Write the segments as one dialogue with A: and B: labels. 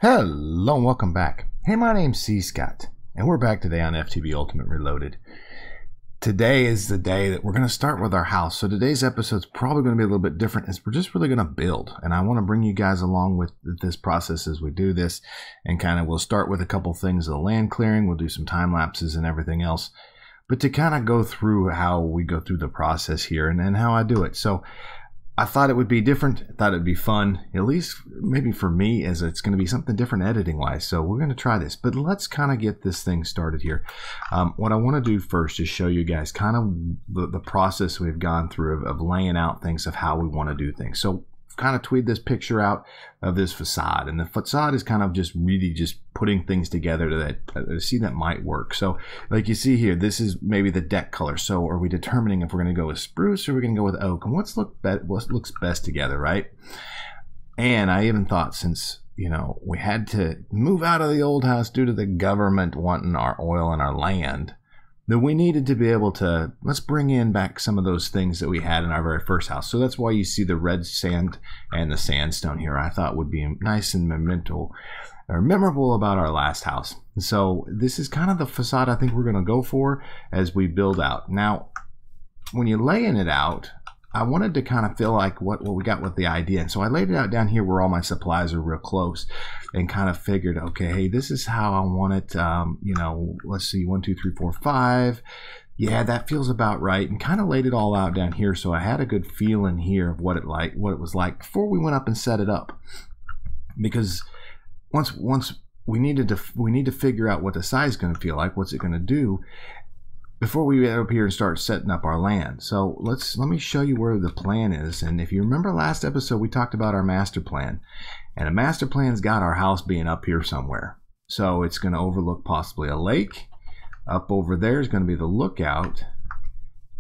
A: Hello and welcome back. Hey, my name's cScot, and we're back today on FTB Ultimate Reloaded. Today is the day that we're going to start with our house. So today's episode's probably going to be a little bit different as we're just really going to build. And I want to bring you guys along with this process as we do this. And kind of we'll start with a couple things of the land clearing. We'll do some time lapses and everything else. But to kind of go through how we go through the process here and how I do it. So I thought it would be different. I thought it'd be fun, at least maybe for me, as it's going to be something different editing-wise. So we're going to try this, but let's kind of get this thing started here. What I want to do first is show you guys kind of the process we've gone through of laying out things of how we want to do things. So kind of tweed this picture out of this facade, and the facade is kind of just really just putting things together to see that might work. So like you see here, this is maybe the deck color. So are we determining if we're going to go with spruce or we're going to go with oak, and what looks best together, right? And I even thought, since we had to move out of the old house due to the government wanting our oil and our land, that we needed to be able to, let's bring in back some of those things that we had in our very first house. So that's why you see the red sand and the sandstone here. I thought would be nice and memorable about our last house. So this is kind of the facade I think we're going to go for as we build out. Now, when you're laying it out, I wanted to kind of feel like what we got with the idea. And so I laid it out down here where all my supplies are real close, and kind of figured, okay, hey, this is how I want it. Let's see, 1, 2, 3, 4, 5. Yeah, that feels about right. And kind of laid it all out down here. So I had a good feeling here of what it was like before we went up and set it up. Because once we need to figure out what the side is going to feel like, what's it going to do, before we get up here and start setting up our land. So let me show you where the plan is. And if you remember last episode, we talked about our master plan, and a master plan's got our house being up here somewhere. So it's going to overlook possibly a lake. Up over there is going to be the lookout.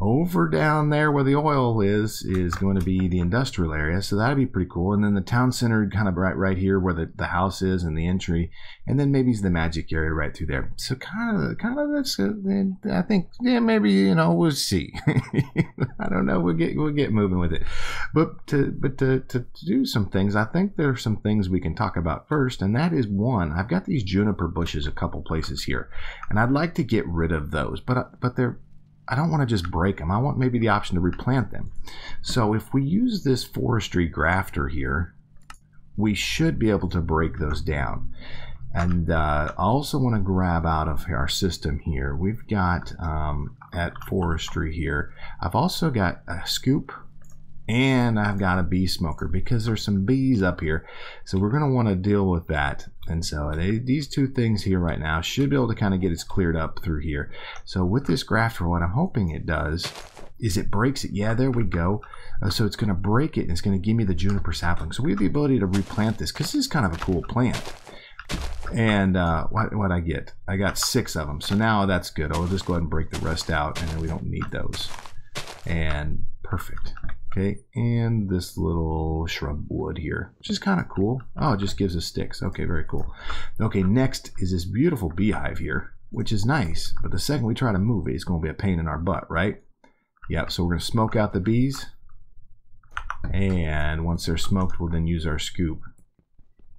A: Over down there where the oil is going to be the industrial area, so that'd be pretty cool. And then the town center kind of right here where the house is and the entry, and then maybe the magic area right through there. So kind of that's I think, yeah, maybe we'll see. I don't know. We'll get moving with it. But to do some things, I think there are some things we can talk about first, and that is one. I've got these juniper bushes a couple places here, and I'd like to get rid of those, but I don't want to just break them. I want maybe the option to replant them. So if we use this forestry grafter here, we should be able to break those down. And I also want to grab out of our system here. We've got at forestry here, I've also got a scoop, and I've got a bee smoker because there's some bees up here. So we're going to want to deal with that. And so these two things here right now should be able to kind of get us cleared up through here. So with this grafter, what I'm hoping it does is it breaks it. Yeah, there we go. So it's going to break it, and it's going to give me the juniper sapling. So we have the ability to replant this because this is kind of a cool plant. And what I get? I got 6 of them. So now that's good. I'll just go ahead and break the rest out, and then we don't need those. And perfect. Okay, and this little shrub wood here, which is kind of cool. Oh, it just gives us sticks. Okay, very cool. Okay, next is this beautiful beehive here, which is nice. But the second we try to move it, it's going to be a pain in our butt, right? Yep, so we're going to smoke out the bees. And once they're smoked, we'll then use our scoop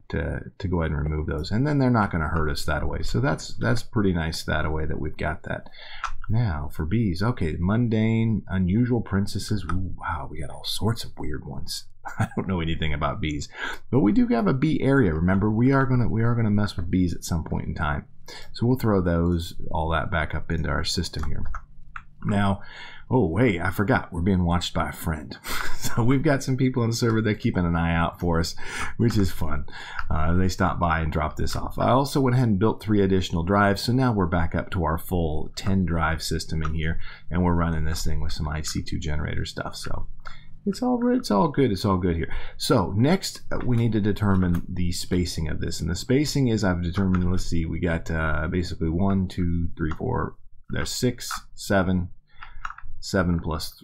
A: to go ahead and remove those. And then they're not going to hurt us that way. So that's pretty nice that way that we've got that. Now for bees, okay, mundane, unusual princesses. Ooh, wow, we got all sorts of weird ones. I don't know anything about bees, but we do have a bee area. Remember, we are gonna mess with bees at some point in time. So we'll throw all that back up into our system here. Now, oh wait, I forgot, we're being watched by a friend. So we've got some people on the server that are keeping an eye out for us, which is fun. They stopped by and dropped this off. I also went ahead and built 3 additional drives, so now we're back up to our full 10 drive system in here, and we're running this thing with some IC2 generator stuff. So it's all good. It's all good here. So next, we need to determine the spacing of this, and the spacing is, I've determined. Let's see, we got basically 1, 2, 3, 4. There's 6, 7 plus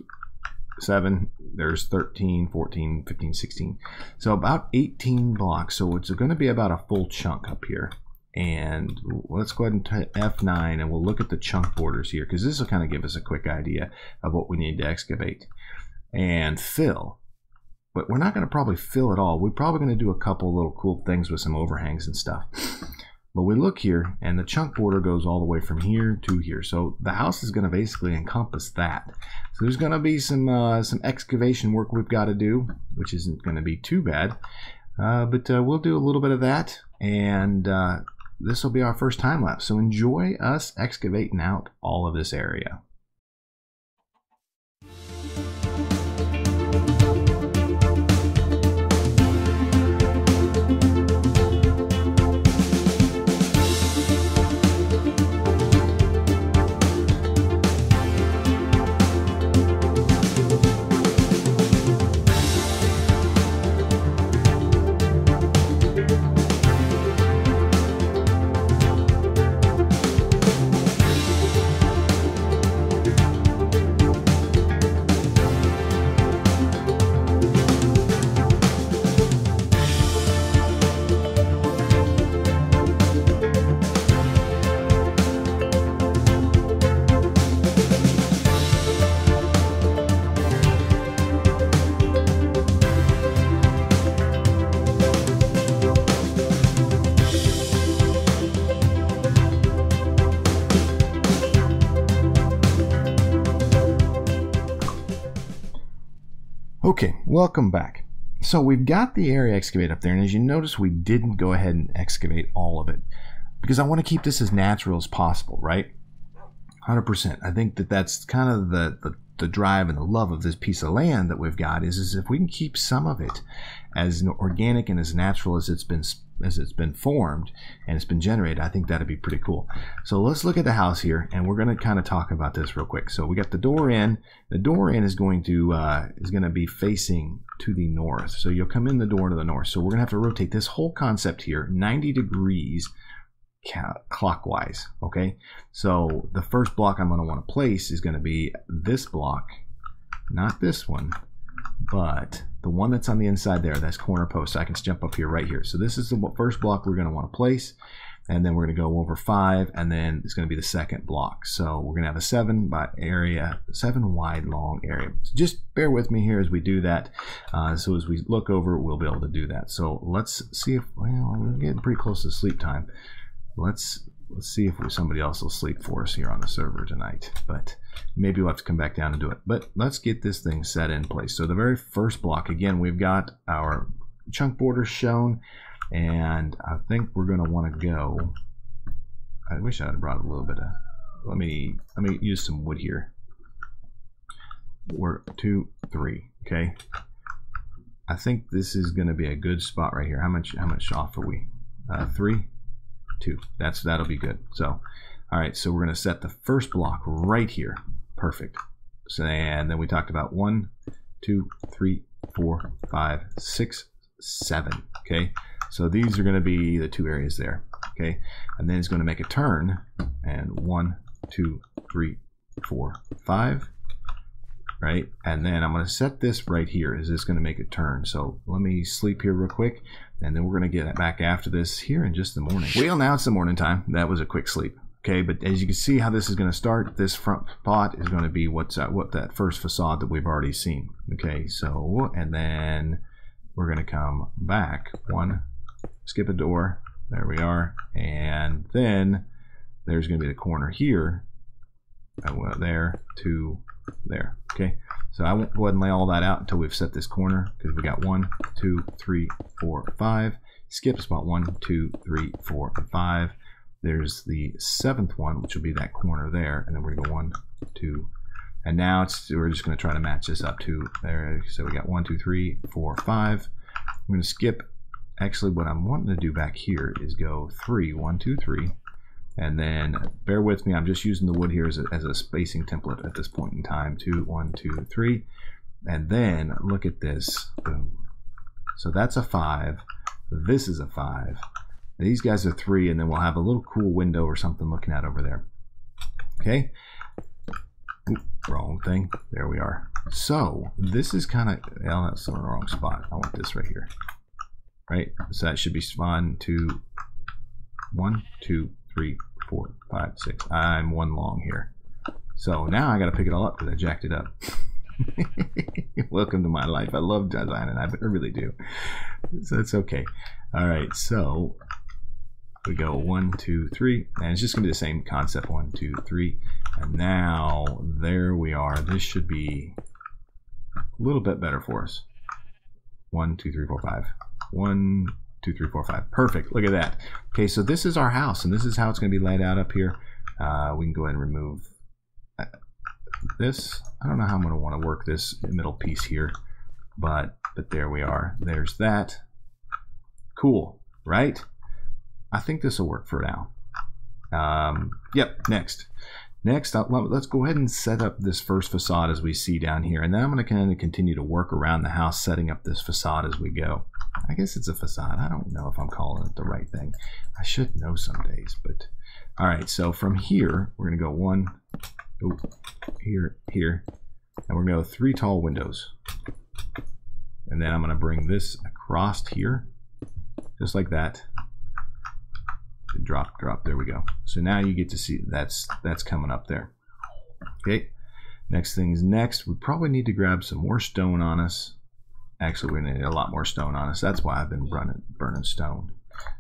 A: 7, there's 13, 14, 15, 16. So about 18 blocks. So it's going to be about a full chunk up here. And let's go ahead and type F9, and we'll look at the chunk borders here, because this will kind of give us a quick idea of what we need to excavate. And fill. but we're not going to probably fill it all. We're probably going to do a couple little cool things with some overhangs and stuff. But we look here, and the chunk border goes all the way from here to here. So the house is going to basically encompass that. So there's going to be some excavation work we've got to do, which isn't going to be too bad. But we'll do a little bit of that, and this will be our first time lapse. So enjoy us excavating out all of this area. Okay, welcome back. So we've got the area excavated up there, and as you notice, we didn't go ahead and excavate all of it because I want to keep this as natural as possible, right? 100%. I think that that's kind of the drive and the love of this piece of land that we've got is if we can keep some of it as organic and as natural as it's been formed and it's been generated. I think that'd be pretty cool. So let's look at the house here, and we're going to kind of talk about this real quick. So we got the door in. The door in is going to be facing to the north. So you'll come in the door to the north. So we're going to have to rotate this whole concept here 90 degrees clockwise. Okay, so the first block I'm going to want to place is going to be this block, not this one, but the one that's on the inside there, that's corner post. So I can jump up here right here. So this is the first block we're going to want to place, and then we're going to go over 5, and then it's going to be the second block. So we're going to have a 7 wide long area. So just bear with me here as we do that. So as we look over, we'll be able to do that. So let's see if, well, we're getting pretty close to sleep time. Let's see if somebody else will sleep for us here on the server tonight, but maybe we'll have to come back down and do it. But let's get this thing set in place. So the very first block, again, we've got our chunk borders shown, and I think we're going to want to go. I wish I had brought a little bit of. Let me use some wood here. 2, 3. Okay. I think this is going to be a good spot right here. How much off are we? 3. 2. That'll be good. So, all right. So we're going to set the first block right here. Perfect. So, and then we talked about 1, 2, 3, 4, 5, 6, 7. Okay. So these are going to be the 2 areas there. Okay. And then it's going to make a turn, and 1, 2, 3, 4, 5. Right. And then I'm going to set this right here. Is this going to make a turn? So let me sleep here real quick, and then we're going to get back after this here in just the morning. Well, now it's the morning time. That was a quick sleep. Okay, but as you can see how this is going to start, this front pot is going to be what that first facade that we've already seen. Okay, so, and then we're going to come back 1, skip a door. There we are. And then there's going to be the corner here. There, 2, there. Okay, so I won't go ahead and lay all that out until we've set this corner, because we got 1, 2, 3, 4, 5. Skip spot 1, 2, 3, 4, and 5. There's the 7th one, which will be that corner there, and then we're gonna go 1, 2, and now we're just gonna try to match this up to there. So we got 1, 2, 3, 4, 5. I'm gonna skip. Actually, what I'm wanting to do back here is go 3, 1, 2, 3. And then bear with me, I'm just using the wood here as a spacing template at this point in time. 2, 1, 2, 3. And then look at this. Boom. So that's a 5. This is a 5. These guys are 3, and then we'll have a little cool window or something looking out over there. Okay. Oop, wrong thing. There we are. So this is kind of, well, that's in the wrong spot. I want this right here. Right? So that should be spawn to 1, 2, 3, 4, 5, 6. I'm 1 long here. So now I got to pick it all up because I jacked it up. Welcome to my life. I love designing. I really do. So it's okay. All right, so we go 1, 2, 3, and it's just gonna be the same concept. 1, 2, 3, and now there we are. This should be a little bit better for us. 1, 2, 3, 4, 5. 1, 2, 3, 4, 5. Perfect. Look at that. Okay, so this is our house, and this is how it's gonna be laid out up here. We can go ahead and remove this. I don't know how I'm gonna want to work this middle piece here, but there we are. There's that. Cool, right? I think this will work for now. Yep, next, let's go ahead and set up this first facade as we see down here, and then I'm going to kind of continue to work around the house, setting up this facade as we go. I guess it's a facade. I don't know if I'm calling it the right thing. I should know some days, but all right. So from here, we're going to go 1, here, and we're going to go 3 tall windows, and then I'm going to bring this across here, just like that. Drop, there we go. So now you get to see that's coming up there. Okay, next thing's next. We probably need to grab some more stone on us. Actually, we need a lot more stone on us. That's why I've been burning stone.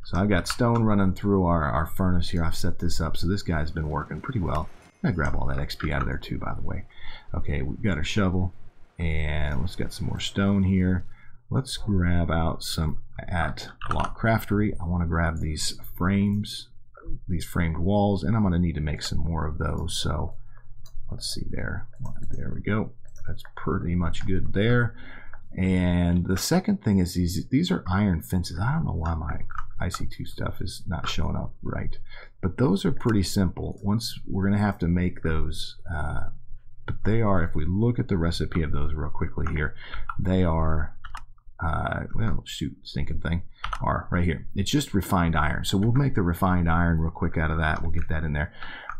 A: So I've got stone running through our furnace here. I've set this up, so this guy's been working pretty well. I'm gonna grab all that XP out of there too, by the way. Okay, we've got our shovel, and let's get some more stone here. Let's grab out some at Block Craftery. I want to grab these frames, these framed walls, and I'm going to need to make some more of those. So let's see there. There we go. That's pretty much good there. And the second thing is these are iron fences. I don't know why my IC2 stuff is not showing up right, but those are pretty simple. Once we're going to have to make those, but they are, if we look at the recipe of those real quickly here, they are well, shoot, stinking thing, are right here. It's just refined iron, so we'll make the refined iron real quick out of that. We'll get that in there,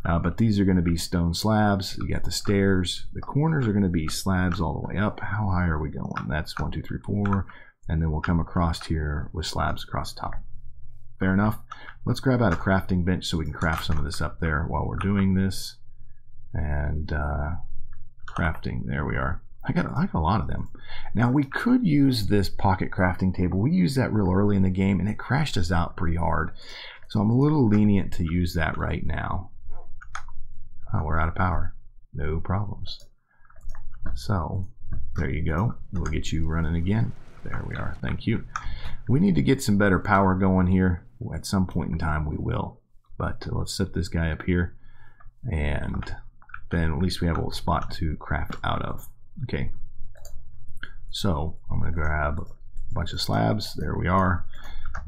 A: but these are going to be stone slabs. You got the stairs. The corners are going to be slabs all the way up. How high are we going? That's 1, 2, 3, 4, and then we'll come across here with slabs across the top. Fair enough. Let's grab out a crafting bench so we can craft some of this up there while we're doing this. And crafting, there we are. I got a lot of them. Now we could use this pocket crafting table. We used that real early in the game and it crashed us out pretty hard. So I'm a little lenient to use that right now. Oh, we're out of power. No problems. So there you go. We'll get you running again. There we are. Thank you. We need to get some better power going here. At some point in time we will. But let's set this guy up here. And then at least we have a little spot to craft out of. Okay, so I'm going to grab a bunch of slabs. There we are.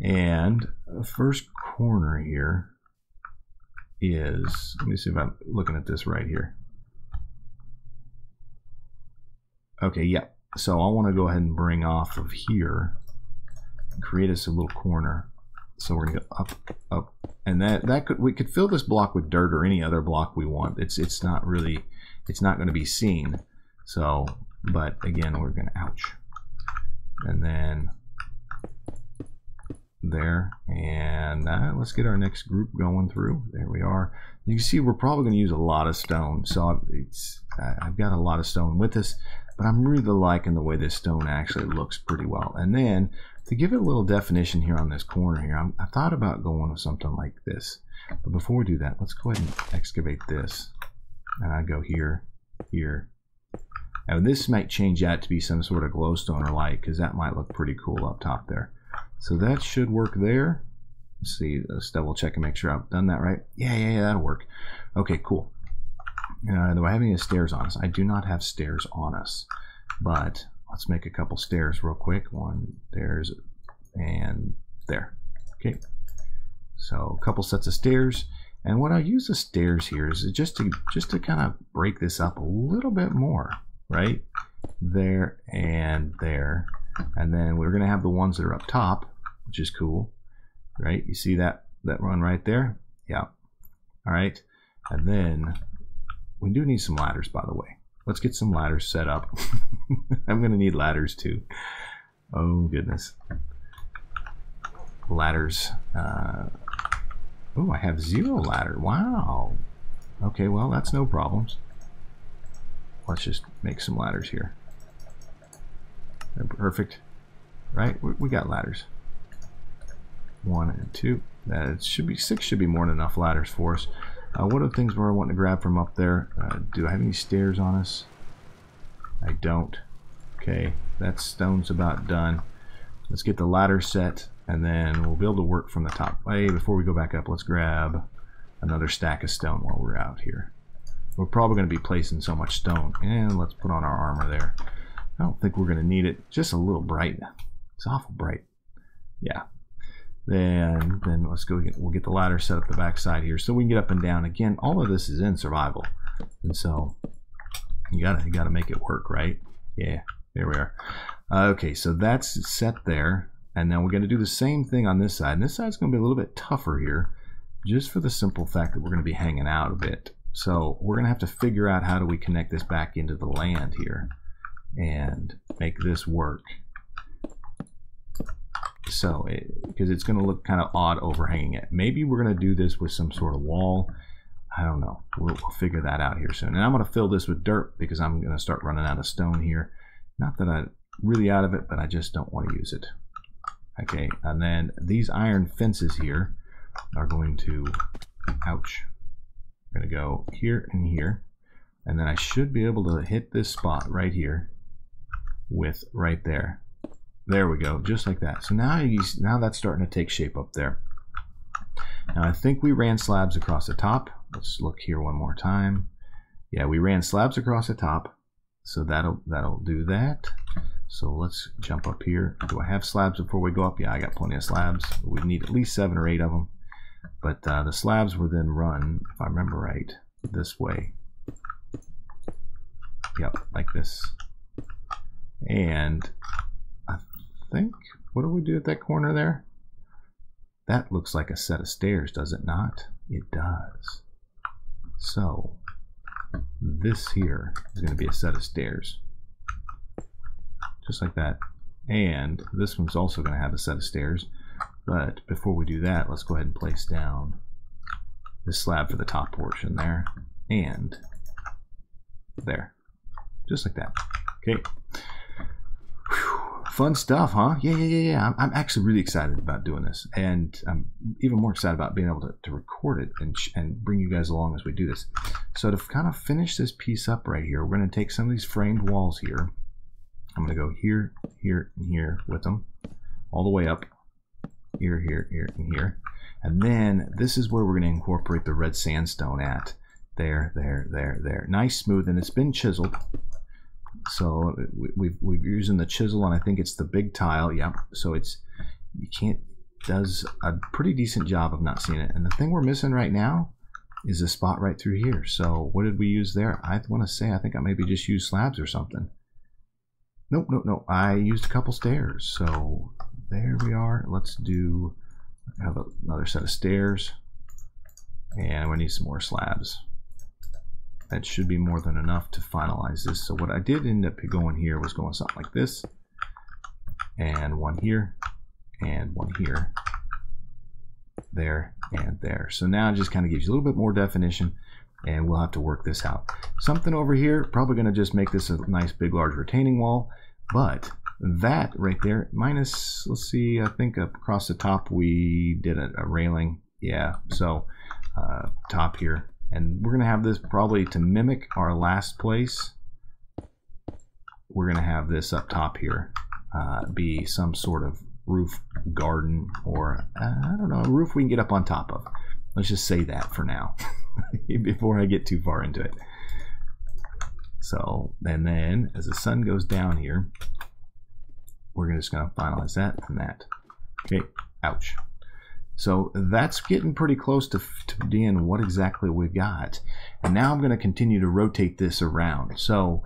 A: And the first corner here is, let me see if I'm looking at this right here. Okay, yeah. So I want to go ahead and bring off of here and create us a little corner. So we're going to go up, and we could fill this block with dirt or any other block we want. It's not going to be seen. So, but again, we're going to, ouch. And then there, and let's get our next group going through. There we are. You can see we're probably going to use a lot of stone. So I've got a lot of stone with us, but I'm really liking the way this stone actually looks pretty well. And then to give it a little definition here on this corner here, I thought about going with something like this. But before we do that, let's go ahead and excavate this. And I go here, here. Now this might change that to be some sort of glowstone or light, because that might look pretty cool up top there. So that should work there. Let's see, let's double check and make sure I've done that right. Yeah, that'll work. Okay, cool. Do I have any stairs on us? I do not have stairs on us, but let's make a couple stairs real quick. One, there's, and there. Okay, so a couple sets of stairs. And what I use the stairs here is just to kind of break this up a little bit more. Right there and there, and then we're going to have the ones that are up top, which is cool, right? You see that run right there? Yeah. All right, and then we do need some ladders, by the way. Let's get some ladders set up. I'm going to need ladders too. Oh goodness, ladders. Oh, I have 0 ladder. Wow. Okay, well that's no problems. let's just make some ladders here. Perfect. Right? We got ladders. 1 and 2. That should be 6. Should be more than enough ladders for us. What are the things we're wanting to grab from up there? Do I have any stairs on us? I don't. Okay, that stone's about done. Let's get the ladder set, and then we'll be able to work from the top. Hey, before we go back up, let's grab another stack of stone while we're out here. We're probably going to be placing so much stone. And let's put on our armor there. I don't think we're going to need it. Just a little bright. It's awful bright. Yeah. Then let's go. We'll get the ladder set up the back side here, so we can get up and down. Again, all of this is in survival, and so you gotta make it work, right? Yeah. There we are. Okay, so that's set there, and now we're going to do the same thing on this side. And this side's going to be a little bit tougher here, just for the simple fact that we're going to be hanging out a bit. So we're going to have to figure out how do we connect this back into the land here and make this work. So, because it's going to look kind of odd overhanging it. Maybe we're going to do this with some sort of wall. I don't know. We'll figure that out here soon. And I'm going to fill this with dirt because I'm going to start running out of stone here. Not that I'm really out of it, but I just don't want to use it. Okay, and then these iron fences here are going to, ouch. We're going to go here and here. And then I should be able to hit this spot right here with right there. There we go, just like that. So now that's starting to take shape up there. Now I think we ran slabs across the top. Let's look here one more time. Yeah, we ran slabs across the top, so that'll do that. So let's jump up here. Do I have slabs before we go up? Yeah, I got plenty of slabs. We need at least 7 or 8 of them. But the slabs were then run, if I remember right, this way. Yep, like this. And I think, what do we do at that corner there? That looks like a set of stairs, does it not? It does. So this here is going to be a set of stairs. Just like that. And this one's also going to have a set of stairs. But before we do that, let's go ahead and place down this slab for the top portion there. And there. Just like that. Okay. Whew. Fun stuff, huh? Yeah. I'm actually really excited about doing this, and I'm even more excited about being able to record it and bring you guys along as we do this. So to kind of finish this piece up right here, we're going to take some of these framed walls here. I'm going to go here, here, and here with them, all the way up. Here, here, here, and here. And then this is where we're going to incorporate the red sandstone at. There, there, there, there. Nice, smooth, and it's been chiseled. So we're using the chisel, and I think it's the big tile. Yep. So does a pretty decent job of not seeing it. And the thing we're missing right now is a spot right through here. So what did we use there? I want to say I think I maybe just used slabs or something. Nope. I used a couple stairs. So there we are. Let's have another set of stairs, and we need some more slabs. That should be more than enough to finalize this. So what I did end up going here was going something like this, and one here, and one here, there, and there. So now it just kind of gives you a little bit more definition, and we'll have to work this out. Something over here, probably going to just make this a nice big large retaining wall, but that right there, minus, let's see, I think across the top we did a railing. Yeah, so top here. And we're going to have this probably to mimic our last place. We're going to have this up top here be some sort of roof garden, or I don't know, a roof we can get up on top of. Let's just say that for now before I get too far into it. So, and then as the sun goes down here, we're just going to finalize that and that. Okay, ouch. So that's getting pretty close to being what exactly we've got. And now I'm going to continue to rotate this around. So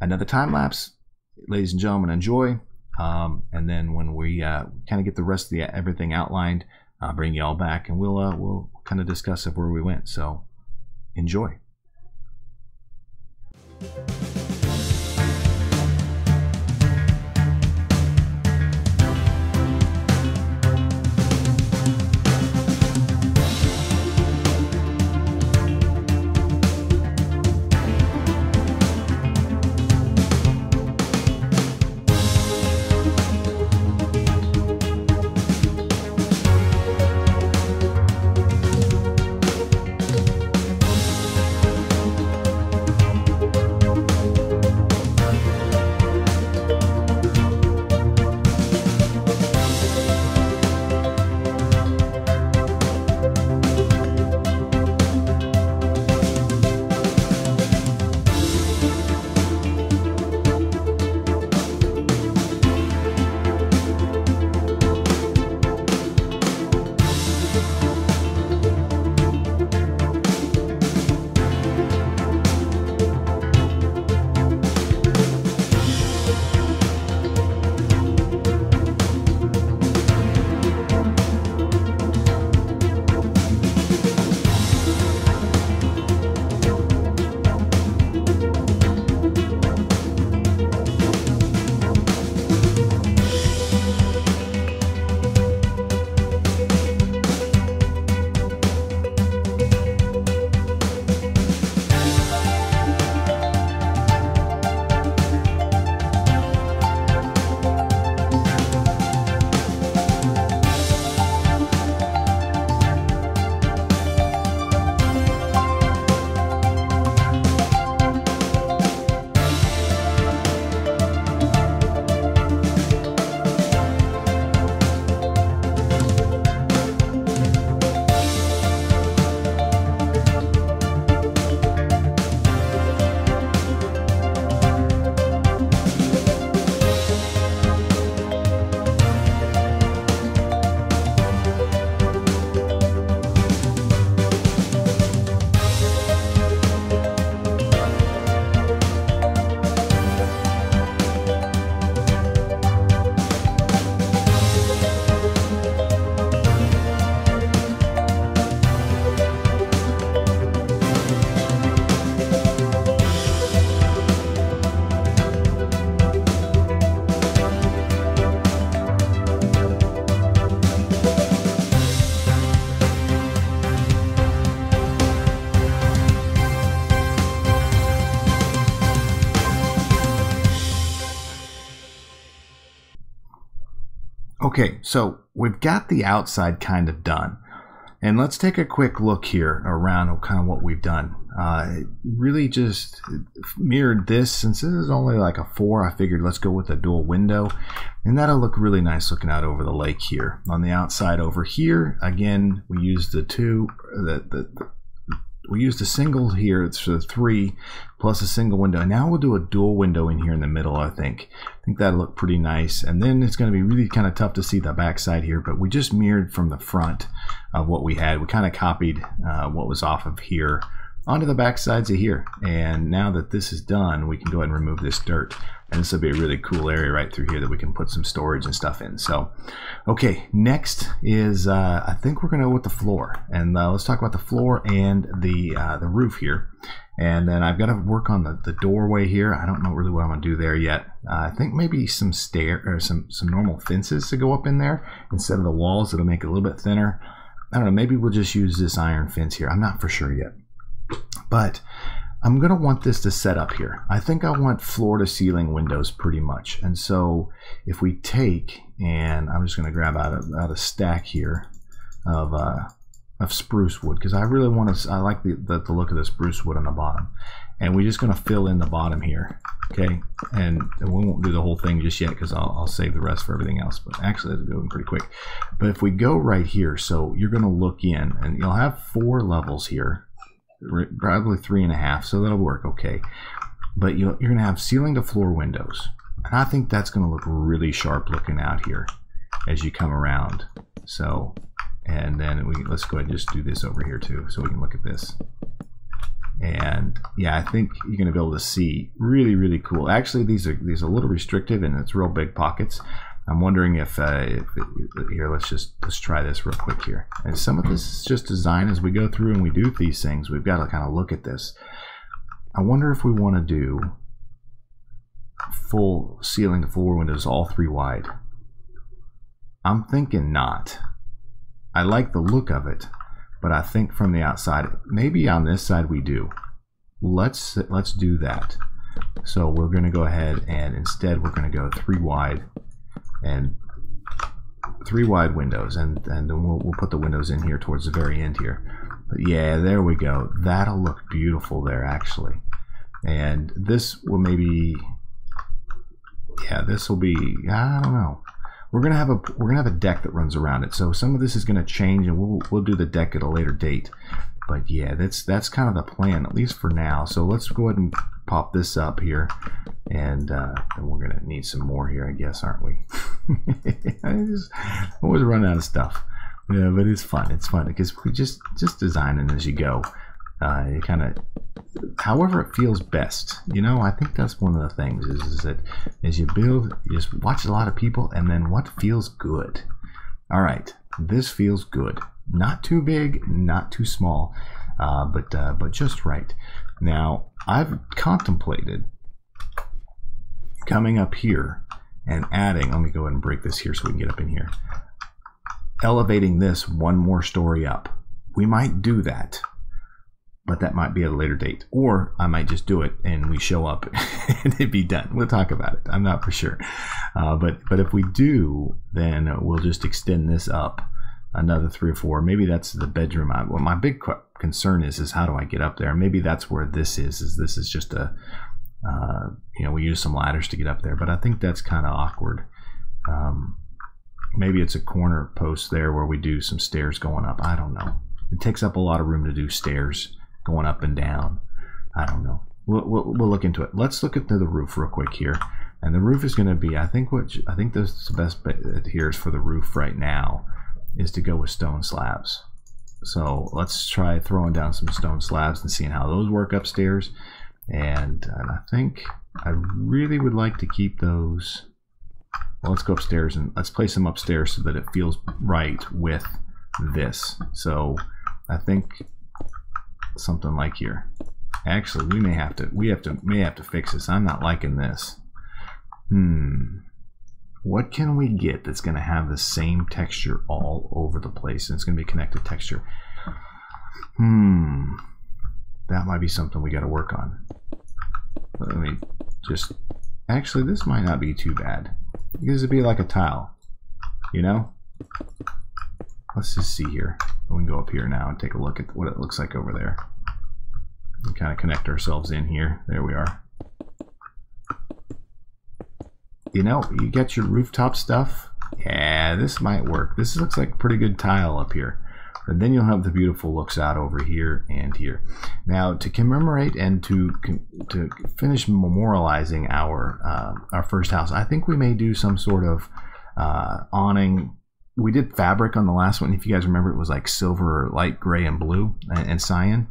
A: another time lapse, ladies and gentlemen, enjoy. And then when we kind of get the rest of everything outlined, I'll bring you all back, and we'll kind of discuss where we went. So enjoy. Okay, so we've got the outside kind of done. And let's take a quick look here around kind of what we've done. Really just mirrored this. Since this is only like a 4, I figured let's go with a dual window. And that'll look really nice looking out over the lake here. On the outside over here, again, we used we used a single here, it's the 3 plus a single window. And now we'll do a dual window in here in the middle, I think. I think that'll look pretty nice. And then it's going to be really kind of tough to see the back side here, but we just mirrored from the front of what we had. We kind of copied what was off of here onto the back sides of here. And now that this is done, we can go ahead and remove this dirt. And this will be a really cool area right through here that we can put some storage and stuff in. So, okay, next is I think we're going to go with the floor. And let's talk about the floor and the roof here. And then I've got to work on the doorway here. I don't know really what I'm going to do there yet. I think maybe some some normal fences to go up in there instead of the walls. It'll make it a little bit thinner. I don't know. Maybe we'll just use this iron fence here. I'm not for sure yet. But I'm going to want this to set up here. I think I want floor to ceiling windows pretty much. And so if we take, and I'm just going to grab out a stack here of spruce wood, because I really want to, I like the look of the spruce wood on the bottom. And we're just going to fill in the bottom here. Okay. And we won't do the whole thing just yet because I'll save the rest for everything else. But actually, it's going pretty quick. But if we go right here, so you're going to look in and you'll have 4 levels here. Probably 3.5, so that'll work okay. But you're going to have ceiling to floor windows, and I think that's going to look really sharp looking out here as you come around. So, and then let's go ahead and just do this over here too, so we can look at this. And yeah, I think you're going to be able to see really cool. Actually, these are a little restrictive, and it's real big pockets. I'm wondering if here, let's try this real quick here. And some of this is just design as we go through and we do these things. We've got to kind of look at this. I wonder if we want to do full ceiling to floor windows, all 3 wide. I'm thinking not. I like the look of it, but I think from the outside, maybe on this side we do. Let's do that. So we're going to go ahead and instead we're going to go 3 wide. And 3 wide windows, and then we'll put the windows in here towards the very end here. But yeah, there we go. That'll look beautiful there actually. And this will maybe, yeah, this will be, I don't know. We're gonna have a deck that runs around it. So some of this is gonna change, and we'll do the deck at a later date. But yeah, that's kind of the plan, at least for now. So let's go ahead and pop this up here. And we're going to need some more here, I guess, aren't we? I always run out of stuff. Yeah, but it's fun. It's fun because we just designing as you go. You kind of, however it feels best. You know, I think that's one of the things is that as you build, you just watch a lot of people and then what feels good. All right, this feels good. Not too big, not too small, but just right. Now, I've contemplated coming up here and adding, let me go ahead and break this here so we can get up in here, elevating this 1 more story up. We might do that, but that might be at a later date, or I might just do it and we show up and it'd be done. We'll talk about it. I'm not for sure, but if we do, then we'll just extend this up another 3 or 4. Maybe that's the bedroom. Well, my big concern is how do I get up there? Maybe that's where this is this is just a you know, we use some ladders to get up there, but I think that's kind of awkward. Maybe it's a corner post there where we do some stairs going up. I don't know. It takes up a lot of room to do stairs going up and down. I don't know. We'll look into it. Let's look at the roof real quick here. And the roof is going to be, I think the best bet here is for the roof right now is to go with stone slabs. So let's try throwing down some stone slabs and seeing how those work upstairs. And I think I really would like to keep those. Well, let's go upstairs and let's place them upstairs so that it feels right with this. So I think something like here. Actually, we may have to fix this. I'm not liking this. What can we get that's going to have the same texture all over the place and it's going to be connected texture? That might be something we got to work on. Let me just, actually this might not be too bad because it'd be like a tile. you know? Let's just see here. We can go up here now and take a look at what it looks like over there. We kind of connect ourselves in here. There we are. You know, you get your rooftop stuff. Yeah, this might work. This looks like pretty good tile up here. And then you'll have the beautiful looks out over here and here. Now, to commemorate and to finish memorializing our first house, I think we may do some sort of awning. We did fabric on the last one. If you guys remember, it was like silver, light gray, and blue, and cyan.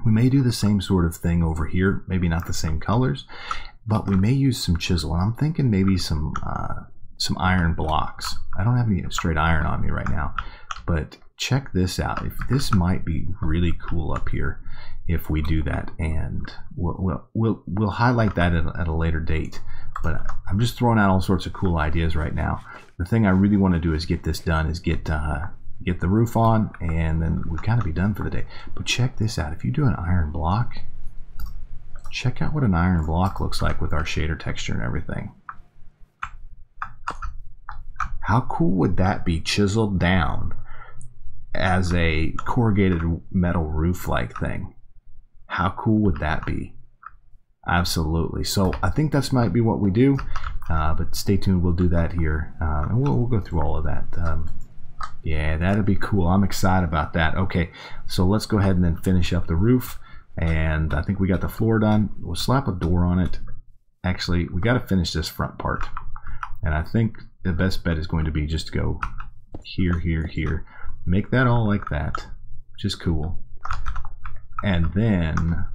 A: We may do the same sort of thing over here. Maybe not the same colors, but we may use some chisel. And I'm thinking maybe some iron blocks. I don't have any straight iron on me right now, but check this out. If this might be really cool up here if we do that, and we'll highlight that at a later date. But I'm just throwing out all sorts of cool ideas right now. The thing I really want to do is get this done, is get the roof on, and then we've got to be done for the day. But check this out. If you do an iron block, check out what an iron block looks like with our shader texture and everything. How cool would that be chiseled down as a corrugated metal roof-like thing? How cool would that be? Absolutely. So I think that's might be what we do, but stay tuned. We'll do that here, and we'll go through all of that. Yeah, that'd be cool. I'm excited about that. Okay, so let's go ahead and then finish up the roof, and I think we got the floor done. We'll slap a door on it. Actually, we got to finish this front part, and I think the best bet is going to be just to go here, here, here. Make that all like that, which is cool. And then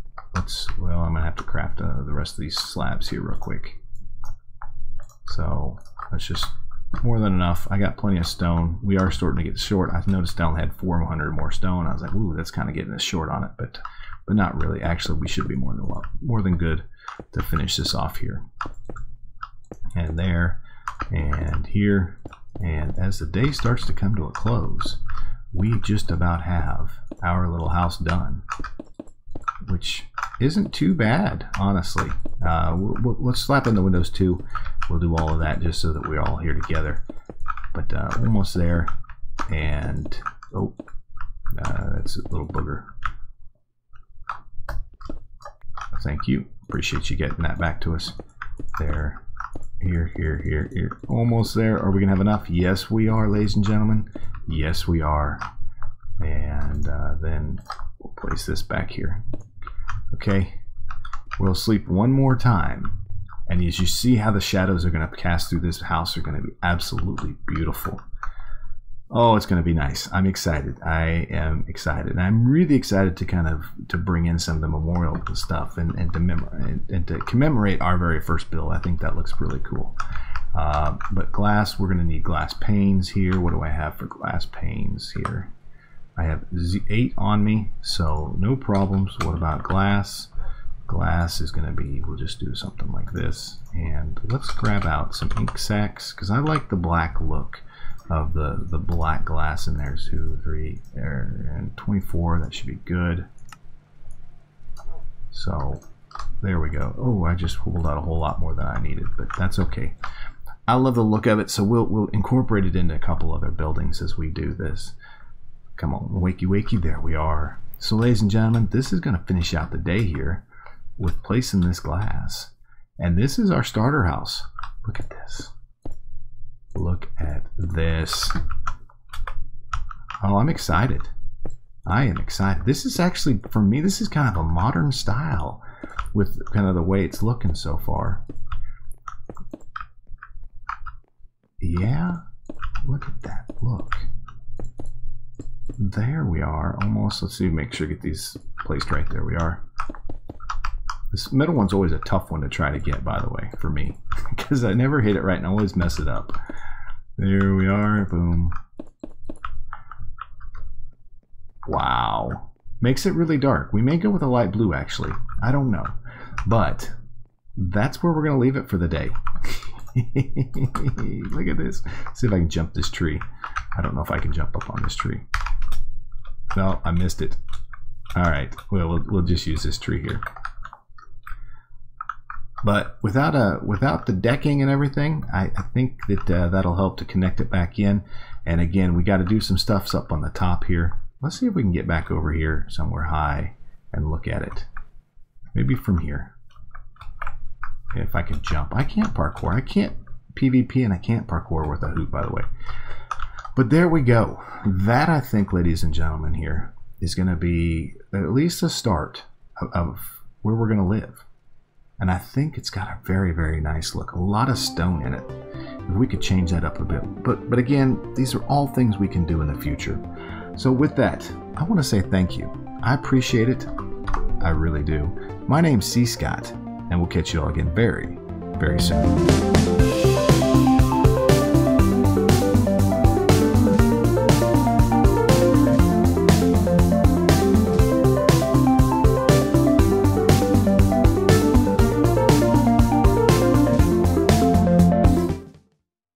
A: well, I'm gonna have to craft the rest of these slabs here real quick. So that's just more than enough. I got plenty of stone. We are starting to get short. I've noticed I only had 400 more stone. I was like, ooh, that's kind of getting us short on it, but not really. Actually, we should be more than good to finish this off here. And there, and here, and as the day starts to come to a close, we just about have our little house done, which isn't too bad, honestly. Let's slap in the windows too. We'll do all of that just so that we're all here together. But almost there, and oh, that's a little booger. Thank you. Appreciate you getting that back to us. There, here, here, here, here. Almost there. Are we gonna have enough? Yes, we are, ladies and gentlemen. Yes, we are. And then we'll place this back here. Okay, we'll sleep one more time, and as you see how the shadows are going to cast through this house are going to be absolutely beautiful. Oh, it's going to be nice. I'm excited. I am excited, and I'm really excited to bring in some of the memorial stuff and to commemorate our very first build. I think that looks really cool. But glass, we're going to need glass panes here. What do I have for glass panes here? I have 8 on me, so no problems. What about glass? Glass is going to be, we'll just do something like this. And let's grab out some ink sacks, because I like the black look of the black glass in there. 2, 3, there, and 24. That should be good. So there we go. Oh, I just pulled out a whole lot more than I needed, but that's okay. I love the look of it, so we'll incorporate it into a couple other buildings as we do this. Come on, wakey wakey, there we are. So ladies and gentlemen, this is going to finish out the day here with placing this glass. And this is our starter house. Look at this. Look at this. Oh, I'm excited. I am excited. This is actually, for me, this is kind of a modern style with kind of the way it's looking so far. Yeah, look at that. Look. There we are, almost. Let's see, make sure to get these placed right. There we are. This middle one's always a tough one to try to get, by the way, for me, because I never hit it right and I always mess it up. There we are, boom. Wow. Makes it really dark. We may go with a light blue, actually. I don't know. But that's where we're going to leave it for the day. Look at this. Let's see if I can jump this tree. I don't know if I can jump up on this tree. No, I missed it. All right, we'll just use this tree here. But without the decking and everything, I think that that'll help to connect it back in. And again, we got to do some stuff up on the top here. Let's see if we can get back over here somewhere high and look at it. Maybe from here. If I can jump. I can't parkour. I can't PvP and I can't parkour with a hoop, by the way. But there we go. That, I think, ladies and gentlemen, here is going to be at least a start of where we're going to live. And I think it's got a very, very nice look. A lot of stone in it. If we could change that up a bit. But again, these are all things we can do in the future. So with that, I want to say thank you. I appreciate it. I really do. My name's cScot, and we'll catch you all again very, very soon.